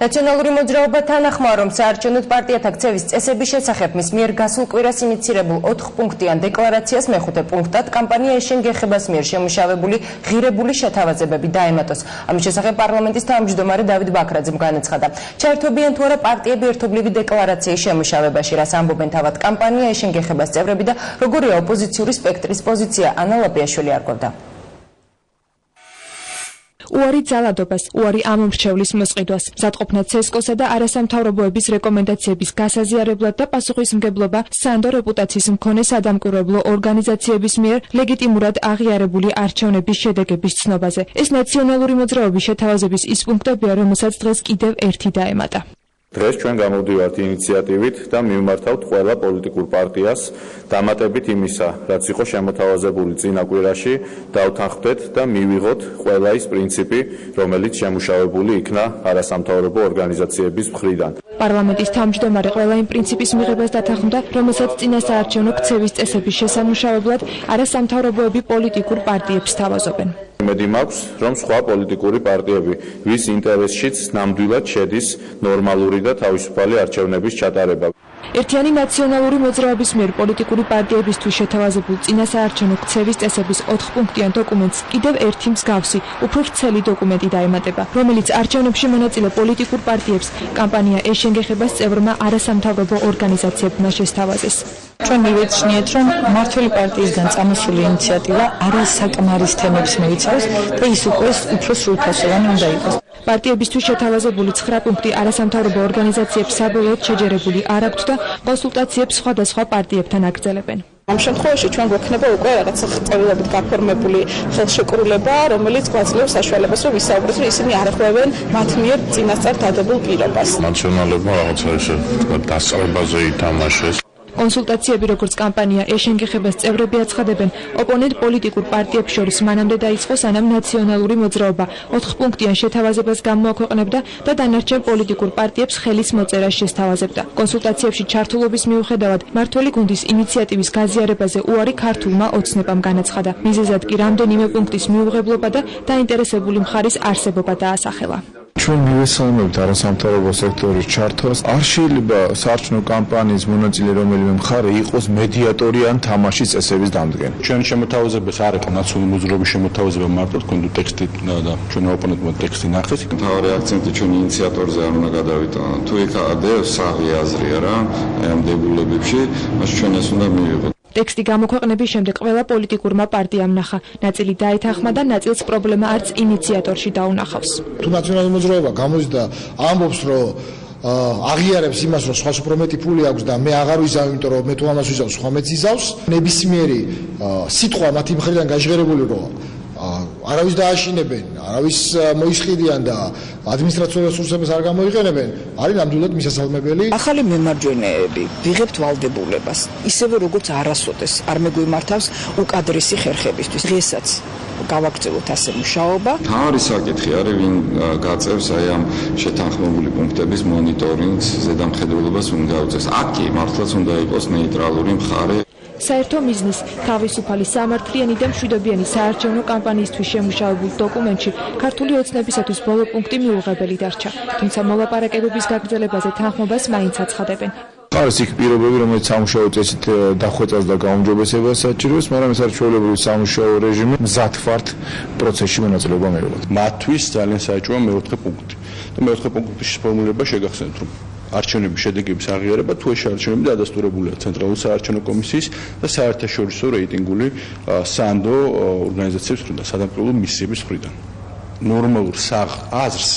ნაციონალური მოძრაობა თანახმაა, რომ საარჩევნო პარტიათა ქცევის წესების შესახებ მის მიერ გასულ კვირას ინიცირებულ 4 პუნქტიან დეკლარაციას მეხუთე პუნქტად კამპანია ეშენგეხებას მიერ შემუშავებული ღირებული შეთავაზებები დაემატოს. ამის შესახებ პარლამენტის თავმჯდომარე დავით ბაქრაძემ განაცხადა. ჩაერთვებიან თუ არა პარტიები ერთობლივი დეკლარაციის შემუშავებაში, რას ამბობენ თავად კამპანია ეშენგეხებას წევრები და როგორია ოპოზიციური სპექტრის პოზიცია, ანა ლაპიაშვილი არკვევდა. უარი ძალადობას, უარი ამომრჩევლის მოსყიდვას, მზადყოფნა ცესკოსა და არასამთავრობოების რეკომენდაციების გასაზიარებლად და პასუხისმგებლობა სანდო რეპუტაციის მქონე სადამკვირვებლო ორგანიზაციების მიერ ლეგიტიმურად აღიარებული არჩევნების შედეგების ცნობაზე. ეს ნაციონალური მოძრაობის შეთავაზების ის პუნქტებია, რომელსაც დღეს კიდევ ერთი დაემატა. დღეს ჩვენ გამოვდივართ ინიციატივით და მივმართავთ ყველა პოლიტიკურ პარტიას დამატებით იმისა, რაც იყო შემოთავაზებული წინა კვირაში, დავთანხმდეთ და მივიღოთ ყველა ის პრინციპი, რომელიც შემუშავებული იქნა არასამთავრობო ორგანიზაციების მხრიდან. პარლამენტის თავმჯდომარე ყველა იმ პრინციპის მიღებას დათანხმდა, რომელსაც წინა საარჩევნო ქცევის წესების შესამუშავებლად არასამთავრობოები პოლიტიკურ პარტიებს თავაზობენ. იმედი მაქვს, რომ სხვა პოლიტიკური პარტიები, ვის ინტერესშიც ნამდვილად შედის ნორმალური და თავისუფალი არჩევნების ჩატარება. ერთიანი ნაციონალური მოძრაობის მიერ პოლიტიკური პარტიებისთვის შეთავაზებულ წინა საარჩევნო ქცევის წესების 4 პუნქტიან დოკუმენტს კიდევ ერთი მსგავსი, უფრო ვრცელი დოკუმენტი დაემატება, რომელიც არჩევნებში მონაწილე პოლიტიკურ პარტიებს კამპანია ეშენგეხებას წევრმა არასამთავრობო ორგანიზაციებმა შესთავაზეს. ჩვენ მივეცნიეთ, რომ მმართველი პარტიისგან წამოსული ინიციატივა არასაკმარის თემებს მოიცავს და ის უკვე უფრო სრულფასოვანი უნდა იყოს. პარტიებისთვის შეთავაზებული 9 პუნქტი არასამთავრობო ორგანიზაციებს საბოლოოდ შეჯერებული არ აქვთ და კონსულტაციებს სხვადასხვა პარტიებთან აგრძელებენ. ამ შემთხვევაში ჩვენ გვექნება უკვე რაღაცა წერილობით გაფორმებული ხელშეკრულება, რომელიც გვაძლევს საშუალებას, რომ ვისაუბროთ, რომ ისინი არ ხვევენ მათ მიერ წინასწარ დადებულ პირობას. ნაციონალებმა რაღაცა ესე დასწრებაზე ითამაშეს. კონსულტაციები, როგორც კამპანია ეშენგეხებას წევრები აცხადებენ, ოპონენტ პოლიტიკურ პარტიებს შორის მანამდე დაიწყო, სანამ ნაციონალური მოძრაობა 4 პუნქტიან შეთავაზებას გამოაქვეყნებდა და დანარჩენ პოლიტიკურ პარტიებს ხელის მოწერას შესთავაზებდა. კონსულტაციებში ჩართულობის მიუხედავად, მმართველი გუნდის ინიციატივის გაზიარებაზე უარი ქართულმა ოცნებამ განაცხადა. მიზეზად კი რამდენიმე პუნქტის მიუღებლობა და დაინტერესებული მხარის არსებობა დაასახელა. ჩვენ მივესალმებთ არასამთავრობო სექტორის ჩართვას. არ შეიძლება საარჩევნო კამპანიის მონაწილე რომელიმე მხარე იყოს მედიატორი ან თამაშის წესების დამდგენი. ჩვენ შემოთავაზებას არ იყო ნაციონალური მოძრაობის შემოთავაზება მარტო თქვენ ტექსტი და ჩვენ ოპონენტმა ტექსტი ნახეთ. მთავარი აქცენტი ჩვენ ინიციატორზე არ უნდა გადავიტანოთ. თუ იქ საღი აზრია რა ამ დებულებებში, მას ჩვენ ეს უნდა მივიღოთ. ტექსტი გამოქვეყნების შემდეგ ყველა პოლიტიკურმა პარტიამ ნახა. ნაწილი დაეთანხმა და ნაწილს პრობლემა არც ინიციატორში დაუნახავს. თუ ნაციონალური მოძრაობა გამოდის და ამბობს, რომ აღიარებს იმას, რომ სხვას უფრო მეტი ფული აქვს და მე აღარ ვიზავ, იმიტომ რომ მე თუ ამას ვიზავს, სხვა მეც იზავს, ნებისმიერი სიტყვა მათი მხრიდან გაჟღერებული რომ არავის დააშინებენ, არავის მოისყიდიან და ადმინისტრაციულ რესურსებს არ გამოიყენებენ, არის ნამდვილად მისასალმებელი. ახალი მემარჯვენეები ვიღებთ ვალდებულებას, ისევე როგორც არასოდეს არ მეგვიმართავს უკადრესი ხერხებისთვის. დღესაც გავაგრძელოთ ასე მუშაობა. თავი საკითხი არის, ვინ გაწევს აი ამ შეთანხმებული პუნქტების მონიტორინგს, ზედამხედველობას ვინ გაუწევს. აქ კი მართლაც უნდა იყოს ნეიტრალური მხარე. საერთო მიზნის თავისუფალი სამართლიანი და მშვიდობიანი საარჩევნო კამპანიისთვის შემუშავებულ დოკუმენტში ქართული ოცნებისათვის ბოლო პუნქტი მიუღებელი დარჩა, თუმცა მოლაპარაკებების გაგრძელებაზე თანხმობას მაინც აცხადებენ. არის იქ პირობები, რომელიც სამუშაო წესით დახვეწას და გაუმჯობესებას საჭიროებს, მაგრამ ეს არის ჩვეულებრივი სამუშაო რეჟიმი, მზად ვართ პროცესში მონაწილეობა მივიღოთ. მათთვის ძალიან საჭიროა მეოთხე პუნქტი. და მეოთხე პუნქტის ფორმულირება შეგახსენებთ, რომ არჩევნების შედეგების აღიარება თუ ეს არჩევნები დადასტურებულია ცენტრალურ საარჩევნო კომისიის და საერთაშორისო რეიტინგული სანდო ორგანიზაციების მხრიდან, სადამკვირვებლო მისიების მხრიდან. ნორმალურ აზრს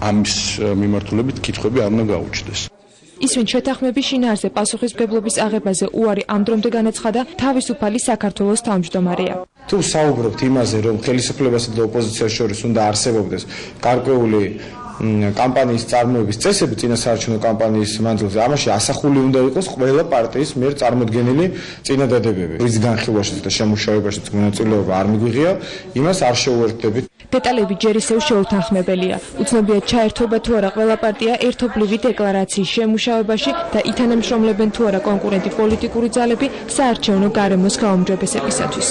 ამის მიმართულებით კითხვები არ უნდა გაუჩნდეს. ის ვინ შეთანხმების შინაარზე პასუხისმგებლობის აღებაზე უარი ამ დრომდე განაცხადა, თავისუფალი საქართველოს თავმჯდომარეა. თუ საუბრობთ იმაზე, რომ ხელისუფლებასა და ოპოზიციას შორის უნდა არსებობდეს გარკვეული კამპანიის წარმოების წესები წინა საარჩევნო კამპანიის მანძილზე, ამაში ასახული უნდა იყოს ყველა პარტიის მიერ წარმოდგენილი წინადადებები. რის განხილვაშიც და შემუშავებაშიც მონაწილეობა არ მიგვიღია, იმას არ შეუერთდებით. დეტალები ჯერ ისევ შეუთანხმებელია. უცნობია ჩაერთვება თუ არა ყველა პარტია ერთობლივი დეკლარაციის შემუშავებაში და ითანამშრომლებენ თუ არა კონკურენტი პოლიტიკური ძალები საარჩევნო გარემოს გაუმჯობესებისათვის.